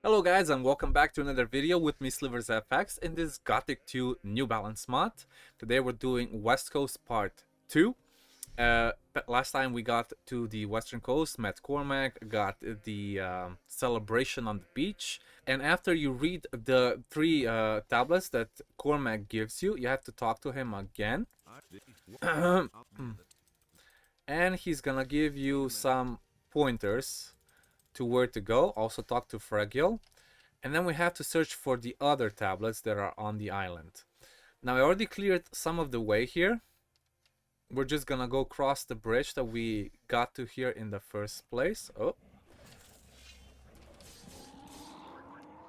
Hello guys and welcome back to another video with me Slivers FX in this Gothic 2 New Balance mod. Today we're doing West Coast Part 2. But last time we got to the Western Coast, met Cormac, got the celebration on the beach. And after you read the three tablets that Cormac gives you, you have to talk to him again. And he's gonna give you some pointers to where to go. Also talk to Fragile. And then we have to search for the other tablets that are on the island. Now I already cleared some of the way here. We're just gonna go cross the bridge that we got to here in the first place. Oh.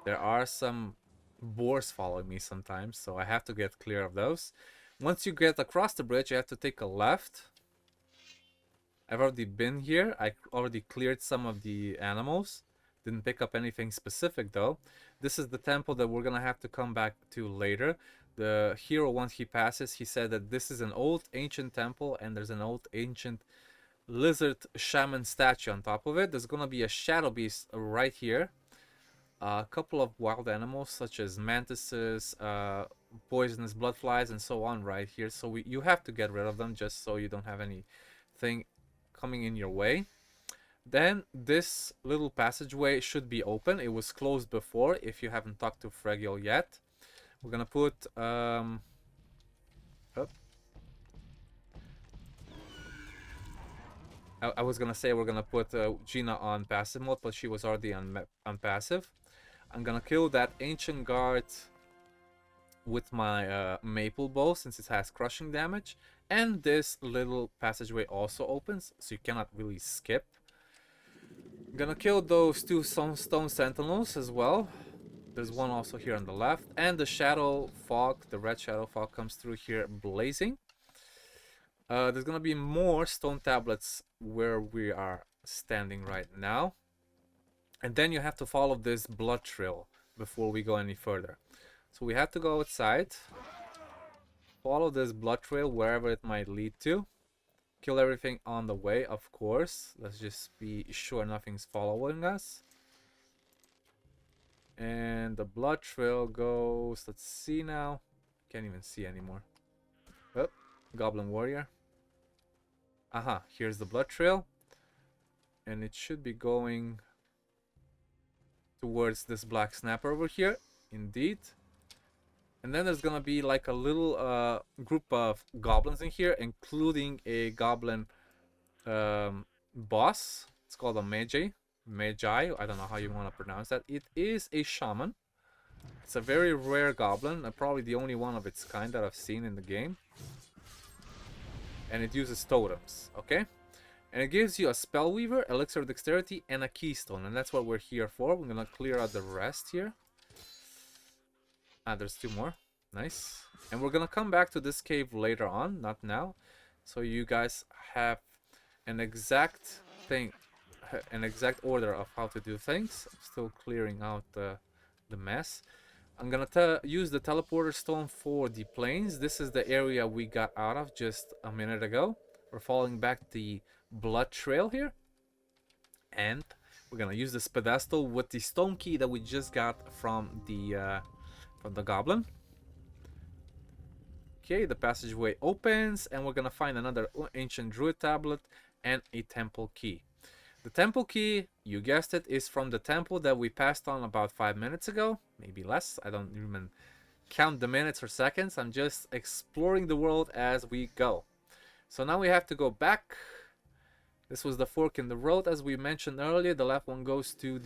There are some boars following me sometimes, so I have to get clear of those. Once you get across the bridge, you have to take a left. I've already been here. I already cleared some of the animals. Didn't pick up anything specific though. This is the temple that we're gonna have to come back to later. The hero, once he passes, he said that this is an old ancient temple and there's an old ancient lizard shaman statue on top of it. There's gonna be a shadow beast right here. A couple of wild animals such as mantises, poisonous bloodflies and so on right here. So you have to get rid of them just so you don't have anything coming in your way. Then this little passageway should be open. It was closed before if you haven't talked to Fragile yet. We're gonna put I was gonna say we're gonna put Gina on passive mode, but she was already on passive. I'm gonna kill that ancient guard with my maple bow since it has crushing damage, and this little passageway also opens, so you cannot really skip. I'm gonna kill those two stone sentinels as well. There's one also here on the left, and the shadow fog, the red shadow fog comes through here blazing. There's gonna be more stone tablets where we are standing right now, and then you have to follow this blood trail before we go any further. So we have to go outside, follow this blood trail wherever it might lead to, kill everything on the way, of course. Let's just be sure nothing's following us. And the blood trail goes, let's see now, can't even see anymore. Oh, Goblin Warrior. Aha, here's the blood trail, and it should be going towards this black snapper over here, indeed. And then there's gonna be like a little group of goblins in here, including a goblin boss. It's called a Magi. I don't know how you want to pronounce that. It is a shaman. It's a very rare goblin, probably the only one of its kind that I've seen in the game. And it uses totems, okay? And it gives you a spellweaver, elixir of dexterity, and a keystone, and that's what we're here for. We're gonna clear out the rest here. Ah, there's two more. Nice. And we're gonna come back to this cave later on, not now. So you guys have an exact thing, an exact order of how to do things. I'm still clearing out the mess. I'm gonna use the teleporter stone for the plains. This is the area we got out of just a minute ago. We're following back the blood trail here, and we're gonna use this pedestal with the stone key that we just got from the goblin. Okay, the passageway opens, and we're gonna find another ancient druid tablet and a temple key. The temple key, you guessed it, is from the temple that we passed on about 5 minutes ago, maybe less. I don't even count the minutes or seconds. I'm just exploring the world as we go. So now we have to go back. This was the fork in the road, as we mentioned earlier. The left one goes to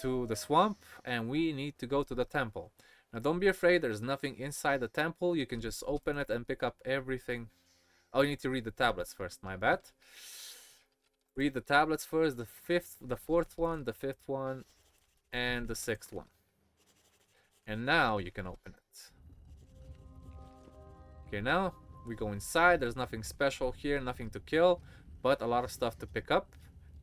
to the swamp, and we need to go to the temple. Now don't be afraid, there's nothing inside the temple. You can just open it and pick up everything. Oh, you need to read the tablets first, my bad. Read the tablets first, the fourth one, the fifth one, and the sixth one. And now you can open it. Okay, now we go inside. There's nothing special here, nothing to kill, but a lot of stuff to pick up,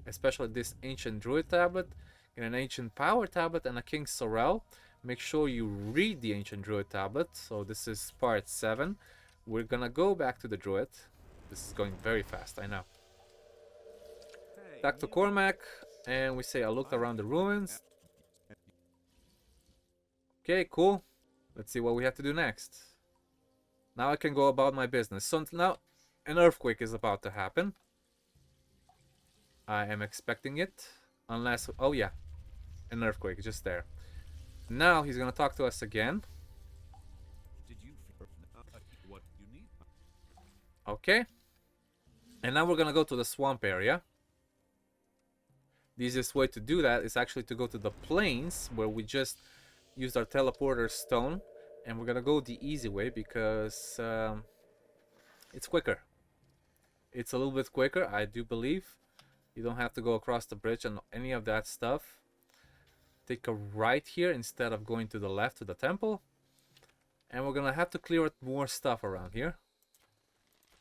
especially this ancient druid tablet, and an ancient power tablet, and a king sorrel. Make sure you read the ancient druid tablet. So this is part 7. We're gonna go back to the druid. This is going very fast, I know. Back to Cormac. And we say I looked around the ruins. Okay, cool. Let's see what we have to do next. Now I can go about my business. So now an earthquake is about to happen. I am expecting it. Unless, oh yeah, an earthquake just there. Now he's gonna talk to us again. Okay. And now we're gonna go to the swamp area. The easiest way to do that is actually to go to the plains where we just used our teleporter stone. And we're gonna go the easy way because it's quicker. It's a little bit quicker, I do believe. You don't have to go across the bridge and any of that stuff. Take a right here instead of going to the left to the temple. And we're gonna have to clear more stuff around here.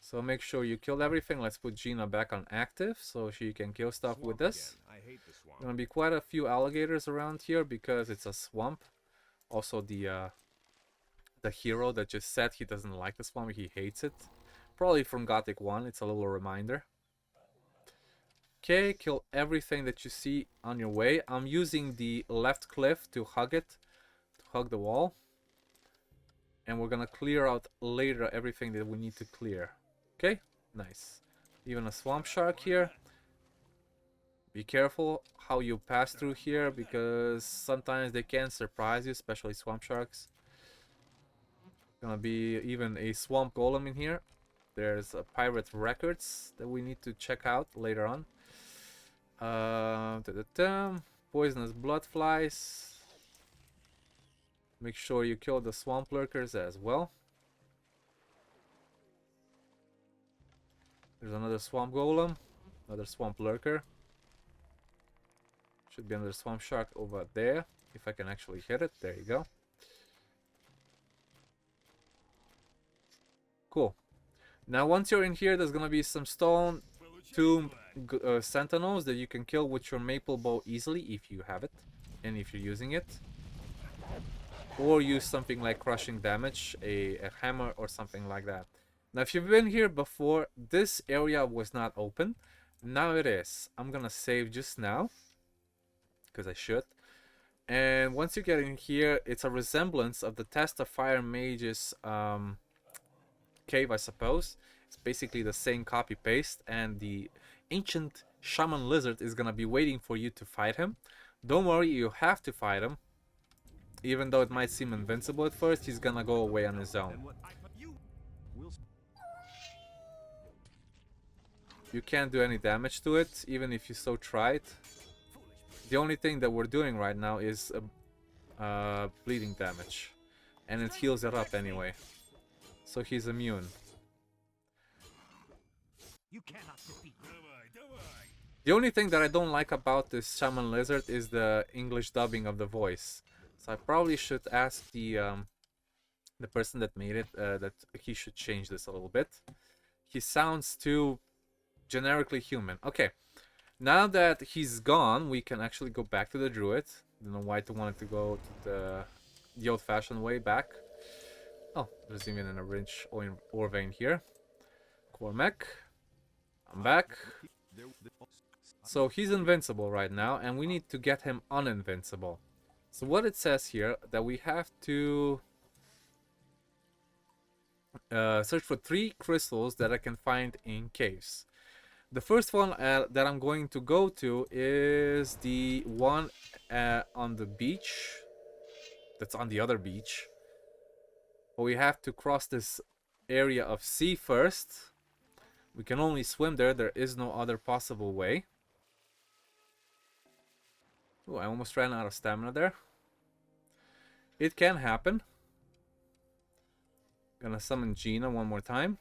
So make sure you killed everything. Let's put Gina back on active so she can kill stuff with this. Gonna be quite a few alligators around here because it's a swamp. Also the hero that just said he doesn't like the swamp, he hates it. Probably from Gothic 1, it's a little reminder. Okay, kill everything that you see on your way. I'm using the left cliff to hug it, to hug the wall. And we're gonna clear out later everything that we need to clear. Okay, nice. Even a swamp shark here. Be careful how you pass through here because sometimes they can surprise you, especially swamp sharks. Gonna be even a swamp golem in here. There's a pirate records that we need to check out later on. Poisonous blood flies. Make sure you kill the swamp lurkers as well. There's another swamp golem, another swamp lurker. Should be another swamp shark over there. If I can actually hit it, there you go. Cool. Now once you're in here, there's gonna be some stone tomb sentinels that you can kill with your maple bow easily if you have it and if you're using it. Or use something like crushing damage, a hammer or something like that. Now if you've been here before, this area was not open. Now it is. I'm gonna save just now because I should. And once you get in here, it's a resemblance of the Test of Fire Mage's cave, I suppose. It's basically the same copy paste, and the ancient Shaman lizard is gonna be waiting for you to fight him. Don't worry, you have to fight him. Even though it might seem invincible at first, he's gonna go away on his own. You can't do any damage to it, even if you so tried. The only thing that we're doing right now is bleeding damage. And it heals it up anyway. So he's immune. The only thing that I don't like about this Shaman lizard is the English dubbing of the voice. So I probably should ask the person that made it that he should change this a little bit. He sounds too generically human. Okay, now that he's gone, we can actually go back to the druid. Don't know why I wanted to go to the old-fashioned way back. Oh, there's even an orange ore vein here. Cormac, I'm back. So he's invincible right now, and we need to get him uninvincible. So what it says here, that we have to search for 3 crystals that I can find in caves. The first one that I'm going to go to is the one on the beach. That's on the other beach. But we have to cross this area of sea first. We can only swim there. There is no other possible way. Oh, I almost ran out of stamina there. It can happen. Gonna summon Gina one more time.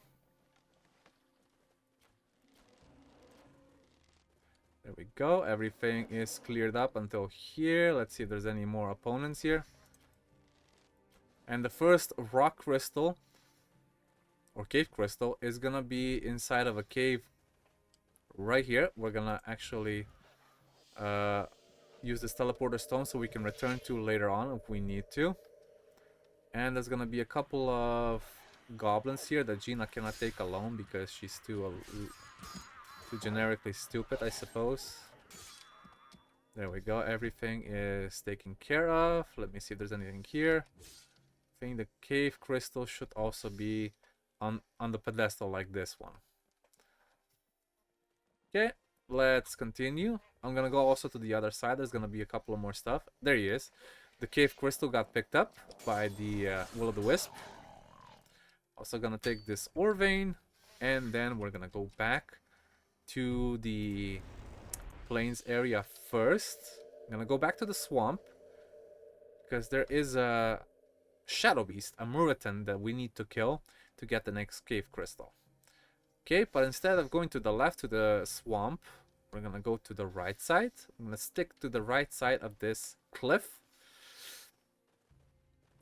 There we go. Everything is cleared up until here. Let's see if there's any more opponents here. And the first rock crystal or cave crystal is gonna be inside of a cave right here. We're gonna actually use this teleporter stone so we can return to later on if we need to. And there's gonna be a couple of goblins here that Gina cannot take alone because she's too generically stupid, I suppose. There we go. Everything is taken care of. Let me see if there's anything here. I think the cave crystal should also be on the pedestal like this one. Okay, let's continue. I'm gonna go also to the other side. There's gonna be a couple of more stuff. There he is. The cave crystal got picked up by the will-o'-the-wisp. Also gonna take this ore vein, and then we're gonna go back to the plains area first. I'm gonna go back to the swamp because there is a shadow beast, a Muritan, that we need to kill to get the next cave crystal. Okay, but instead of going to the left to the swamp, we're gonna go to the right side. I'm gonna stick to the right side of this cliff.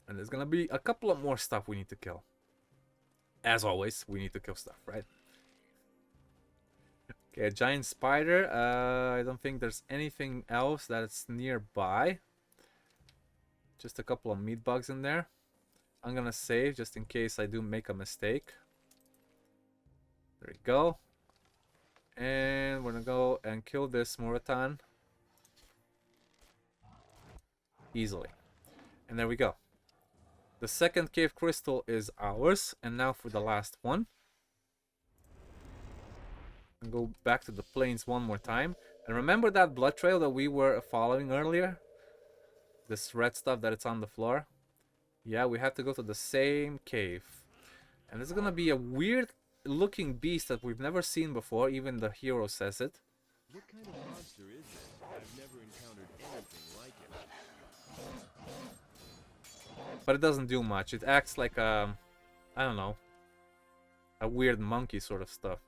And there's gonna be a couple of more stuff we need to kill. As always, we need to kill stuff, right? Okay, a giant spider. I don't think there's anything else that's nearby. Just a couple of meat bugs in there. I'm gonna save just in case I do make a mistake. There we go. And we're gonna go and kill this Muritan easily. And there we go. The second cave crystal is ours. And now for the last one. And go back to the plains one more time. And remember that blood trail that we were following earlier? This red stuff that it's on the floor? Yeah, we have to go to the same cave. And this is gonna be a weird looking beast that we've never seen before. Even the hero says it. What kind of monster is this? I've never encountered anything like it. But it doesn't do much. It acts like I don't know, a weird monkey sort of stuff.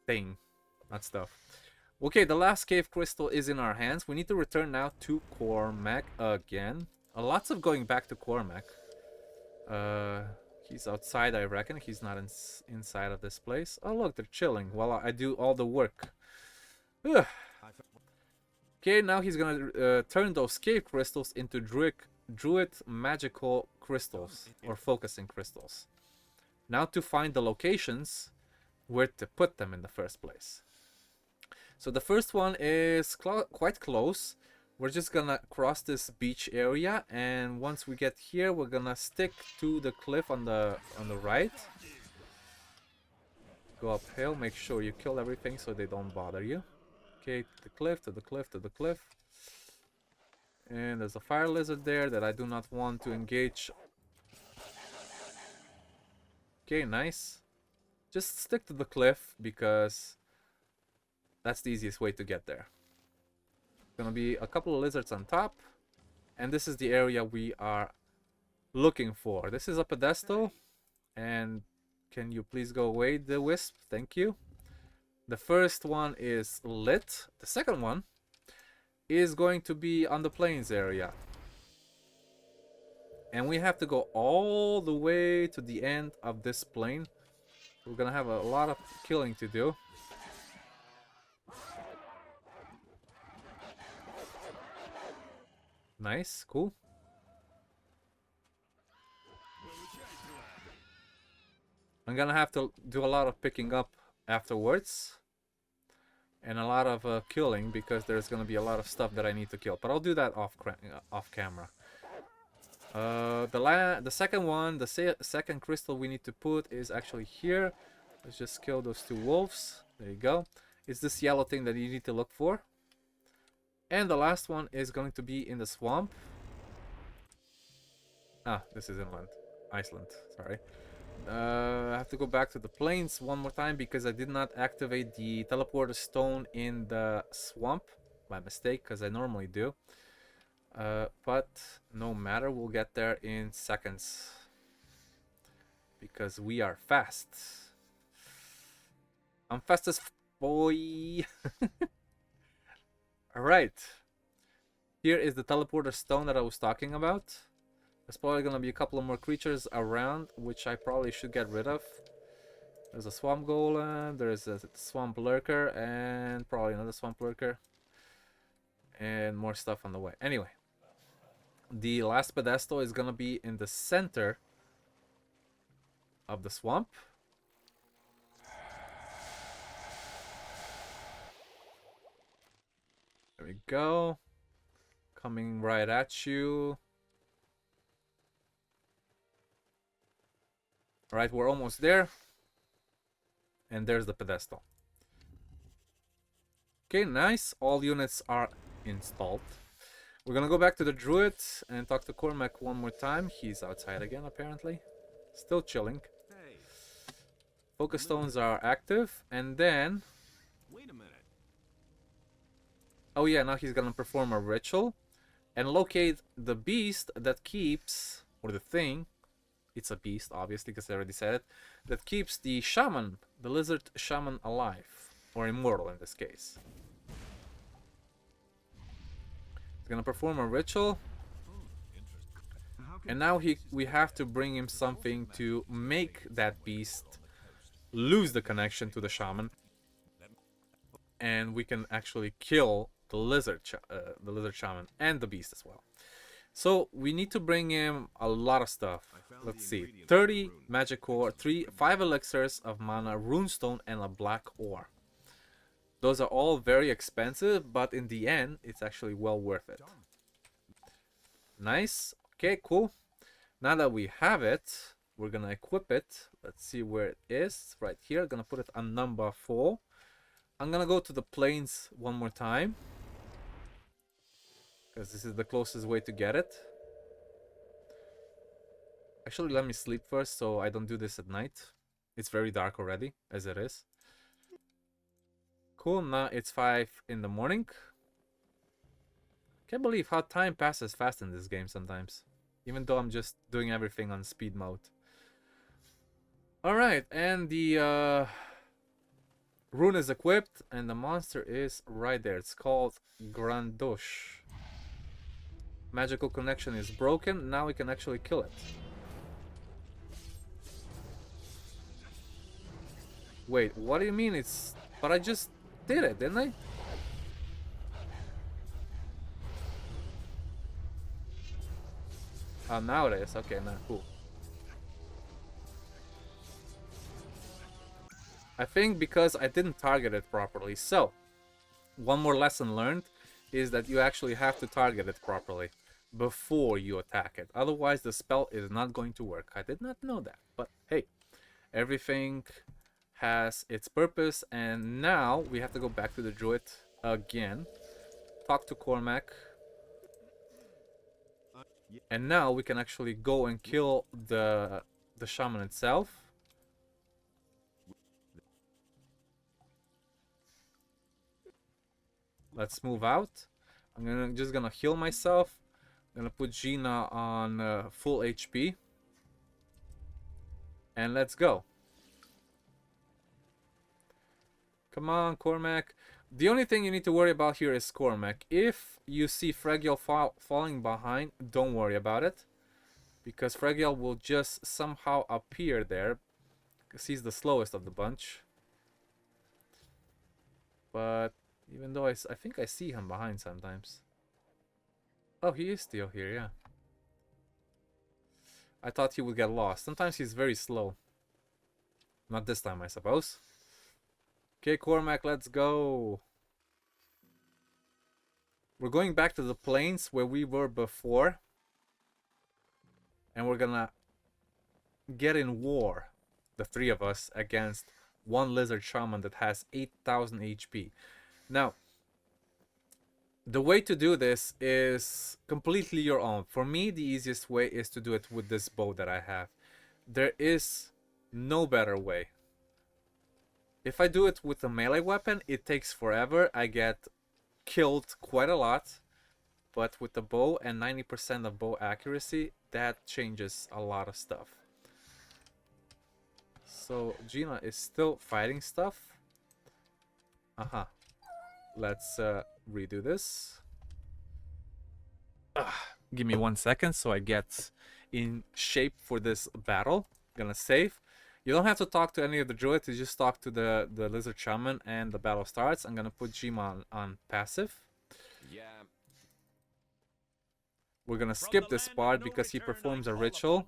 Thing. Not stuff. Okay, the last cave crystal is in our hands. We need to return now to Cormac again. Lots of going back to Cormac. He's outside, I reckon. He's not inside of this place. Oh, look, they're chilling while I do all the work. Ugh. Okay, now he's gonna turn those cave crystals into druid magical crystals, or focusing crystals. Now to find the locations where to put them in the first place. So the first one is quite close. We're just gonna cross this beach area, and once we get here, we're gonna stick to the cliff on the right. Go uphill, make sure you kill everything so they don't bother you. Okay, to the cliff, to the cliff, to the cliff. And there's a fire lizard there that I do not want to engage. Okay, nice. Just stick to the cliff because that's the easiest way to get there. Gonna be a couple of lizards on top, and this is the area we are looking for. This is a pedestal, and can you please go away, the wisp? Thank you. The first one is lit. The second one is going to be on the plains area, and we have to go all the way to the end of this plain. We're gonna have a lot of killing to do. Nice, cool. I'm gonna have to do a lot of picking up afterwards. And a lot of killing because there's gonna be a lot of stuff that I need to kill. But I'll do that off camera. The second one, the second crystal we need to put is actually here. Let's just kill those two wolves. There you go. It's this yellow thing that you need to look for. And the last one is going to be in the swamp. Ah, this is inland. Iceland, sorry. I have to go back to the plains one more time because I did not activate the teleporter stone in the swamp by mistake, because I normally do. But no matter, we'll get there in seconds because we are fast. I'm fast as boy. Alright, here is the teleporter stone that I was talking about. There's probably gonna be a couple of more creatures around, which I probably should get rid of. There's a swamp golem, there's a swamp lurker, and probably another swamp lurker. And more stuff on the way. Anyway, the last pedestal is gonna be in the center of the swamp. There we go. Coming right at you. Alright, we're almost there. And there's the pedestal. Okay, nice. All units are installed. We're gonna go back to the druid and talk to Cormac one more time. He's outside again, apparently. Still chilling. Hey, Focus stones are active. And then... wait a minute. oh yeah, now he's gonna perform a ritual. And locate the beast that keeps... or the thing... it's a beast, obviously, because I already said it. That keeps the shaman, the lizard shaman, alive. Or immortal, in this case. He's gonna perform a ritual. And now we have to bring him something to make that beast lose the connection to the shaman. And we can actually kill the lizard shaman and the beast as well. So we need to bring him a lot of stuff. Let's see. 30 magic ore, 5 elixirs of mana, runestone, and a black ore. Those are all very expensive, but in the end, it's actually well worth it. Nice. Okay, cool. Now that we have it, we're gonna equip it. Let's see where it is. Right here. Gonna put it on number 4. I'm gonna go to the plains one more time, because this is the closest way to get it. Actually, let me sleep first so I don't do this at night. It's very dark already, as it is. Cool, now it's 5 in the morning. Can't believe how time passes fast in this game sometimes. Even though I'm just doing everything on speed mode. Alright, and the rune is equipped and the monster is right there. It's called Grandosh. Magical connection is broken. Now we can actually kill it. Wait, what do you mean it's... but I just did it, didn't I? Oh, now it is. Okay, now cool. I think because I didn't target it properly. So, one more lesson learned is that you actually have to target it properly before you attack it. Otherwise, the spell is not going to work. I did not know that. But hey, everything has its purpose. And now we have to go back to the druid again. Talk to Cormac. And now we can actually go and kill the shaman itself. Let's move out. I'm just gonna heal myself. I'm gonna put Gina on full HP. And let's go. Come on, Cormac. The only thing you need to worry about here is Cormac. If you see Fragiel falling behind, don't worry about it. Because Fragiel will just somehow appear there. Because he's the slowest of the bunch. But even though I think I see him behind sometimes. Oh, he is still here, yeah. I thought he would get lost. Sometimes he's very slow. Not this time, I suppose. Okay, Cormac, let's go. We're going back to the plains where we were before. And we're gonna get in war, the 3 of us, against one lizard shaman that has 8,000 HP. Now, the way to do this is completely your own. For me, the easiest way is to do it with this bow that I have. There is no better way. If I do it with a melee weapon, it takes forever. I get killed quite a lot. But with the bow and 90% of bow accuracy, that changes a lot of stuff. So Gina is still fighting stuff. Let's redo this. Give me 1 second so I get in shape for this battle. Gonna save. You don't have to talk to any of the druids, you just talk to the lizard shaman and the battle starts. I'm gonna put Gina on passive. Yeah. We're gonna skip this part because he performs a ritual.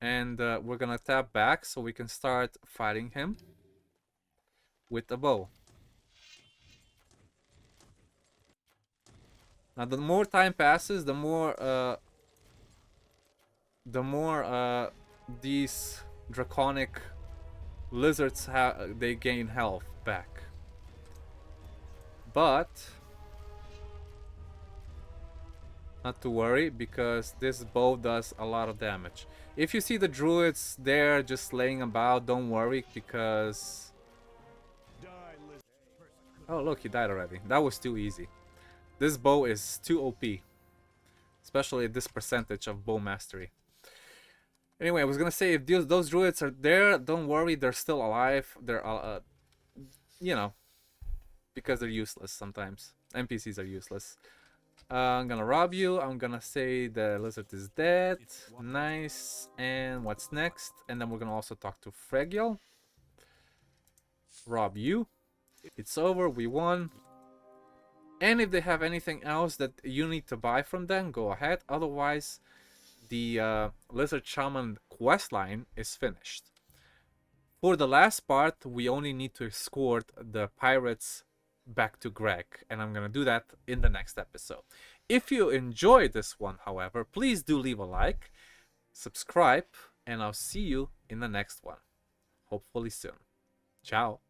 And we're gonna tap back so we can start fighting him with the bow. Now, the more time passes, the more these draconic lizards they gain health back. But not to worry, because this bow does a lot of damage. If you see the druids there just laying about, don't worry, because... Oh, look, he died already. That was too easy. This bow is too OP. Especially at this percentage of bow mastery. Anyway, I was gonna say, if those druids are there, don't worry, they're still alive. They're, you know, because they're useless sometimes. NPCs are useless. I'm gonna rob you. I'm gonna say the lizard is dead. Nice. And what's next? And then we're gonna also talk to Fregiel. Rob you. It's over. We won. And if they have anything else that you need to buy from them, go ahead. Otherwise, the Lizard Shaman questline is finished. For the last part, we only need to escort the pirates back to Greg, and I'm gonna do that in the next episode. If you enjoyed this one, however, please do leave a like, subscribe, and I'll see you in the next one, hopefully soon. Ciao.